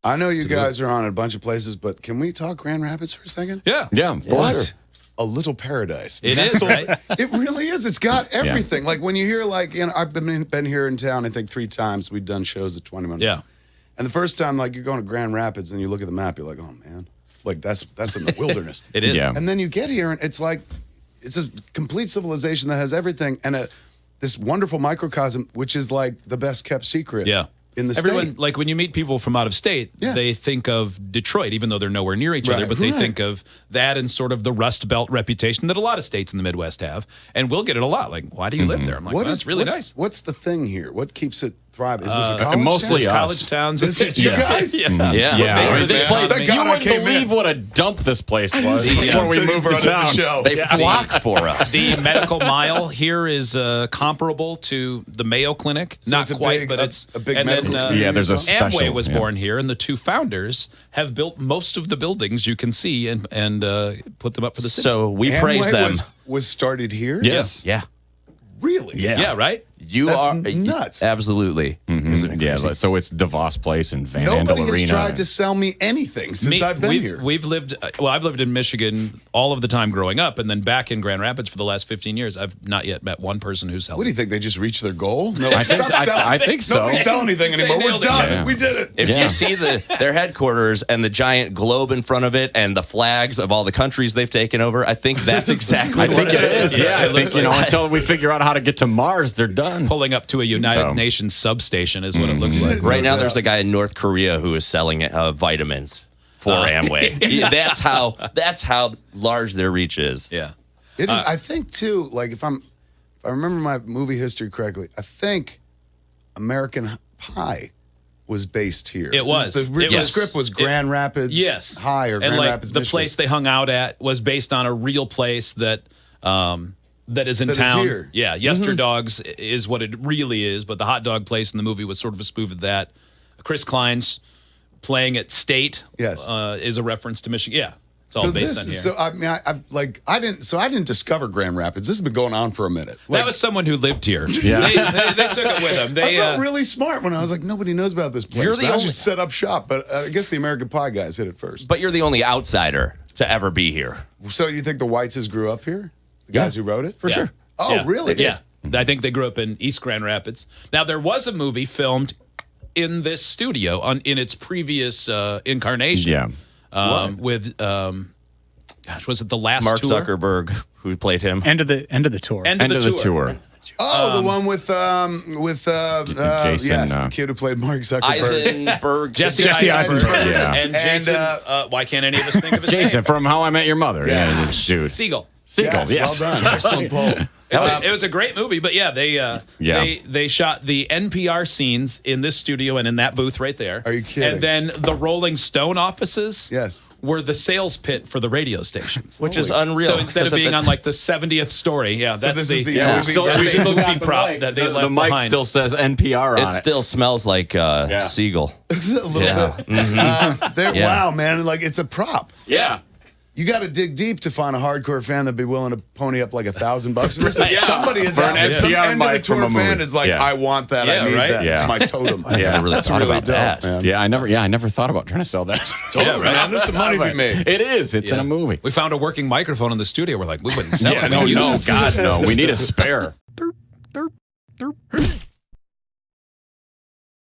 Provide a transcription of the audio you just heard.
I know you guys are on a bunch of places, but can we talk Grand Rapids for a second? Yeah. What? Sure. A little paradise. It is, right? It really is. It's got everything. Like when you hear, like, I've been here in town, I think 3 times. We've done shows at 21. Yeah. And the first time, like, you're going to Grand Rapids and you look at the map, you're like, oh man, like that's in the wilderness. It is. Yeah. And then you get here and it's like, it's a complete civilization that has everything and this wonderful microcosm, which is like the best kept secret. Yeah. In the Everyone, state. like when you meet people from out of state, they think of Detroit, even though they're nowhere near each other, but they think of that and sort of the Rust Belt reputation that a lot of states in the Midwest have. And we'll get it a lot. Like, why do you live there? I'm like, well, that's really nice. What's the thing here? What keeps it thriving? Is this a college mostly town? College towns. Is it you guys? Yeah. Yeah. This place, Thank you God I wouldn't came believe in. what a dump this place was before we Until you moved to brought up town. the show. They flock for us. The medical mile here is comparable to the Mayo Clinic. So Not it's a quite, big- but it's a big and medical then, community. Yeah, there's a Amway special, was born here, and the 2 founders have built most of the buildings you can see and put them up for the city. So we praise Amway them. was started here? Yes. Yeah. Really? yeah, right? You That's are nuts. Absolutely. Isn't it Yeah, crazy? so it's DeVos Place and Van Nobody Andel has Arena. tried to sell me anything since I've been here. We've lived, well, I've lived in Michigan all of the time growing up, and then back in Grand Rapids for the last 15 years. I've not yet met one person who's held What do you think? They just reached their goal? No, I think so. Nobody sell anything anymore. We're nailed it. done. Yeah. We did it. If you see their headquarters and the giant globe in front of it and the flags of all the countries they've taken over, I think that's exactly I think what it is. Yeah, I think, until we figure out how to get to Mars, they're done. pulling up to a United So. Nations substation is what it looks like. Right now, there's a guy in North Korea who is selling vitamins for Amway. That's how large their reach is. Yeah. It is. I think too. Like if I remember my movie history correctly, I think American Pie was based here. It was. The original Yes. script was Grand Rapids High or and Grand like Rapids, the Michigan. place they hung out at was based on a real place that is in That is town. here. Yeah, Yesterdogs is what it really is, but the hot dog place in the movie was sort of a spoof of that. Chris Klein's playing at State Yes. is a reference to Michigan. Yeah, it's all based on here. So I mean, I didn't discover Grand Rapids. This has been going on for a minute. Like, that was someone who lived here. Yeah. They took it with them. I They felt really smart when I was like, nobody knows about this place. You're the Man, I only- should set up shop. But I guess the American Pie guys hit it first. But you're the only outsider to ever be here. So you think the Whiteses grew up here? The guys who wrote it? For sure. Oh, Yeah. really? Yeah. I think they grew up in East Grand Rapids. Now, there was a movie filmed in this studio in its previous incarnation. Yeah. With, was it The Last Mark Tour? Zuckerberg, who played him. End of the tour. End End of the tour. Oh, the one with Jason, yes, the kid who played Mark Zuckerberg. Eisenberg. Jesse Eisenberg. Yeah. And Jason, why can't any of us think of his Jason name? from How I Met Your Mother. Yeah, dude. Siegel. Siegel, Yes, yes. well done. Excellent poll. It was a great movie, but yeah, they shot the NPR scenes in this studio and in that booth right there. Are you kidding? And then the Rolling Stone offices Yes. were the sales pit for the radio stations. Which is unreal. So instead of 'Cause being the- on like the 70th story, that's this is the Yeah, movie. still, that's we the still got movie the prop mic. that they the left mic behind. still says NPR on It still smells like Siegel. a little Yeah. bit. Yeah. Wow, man! Like it's a prop. Yeah. You got to dig deep to find a hardcore fan that'd be willing to pony up like $1,000 for this. But Yeah. somebody is For out an there. Some NPR end of the mic from tour a fan movie. is like, Yeah. I want that. Yeah, I need right? that. It's Yeah. my totem. I never really That's thought really about dope, that. man. Yeah, I never thought about trying to sell that. Totally, man. There's some money to be made. It is. It's in Yeah. a movie. We found a working microphone in the studio. We're like, we wouldn't sell Yeah, it. no, We'd use no, it. God, no. We need a spare.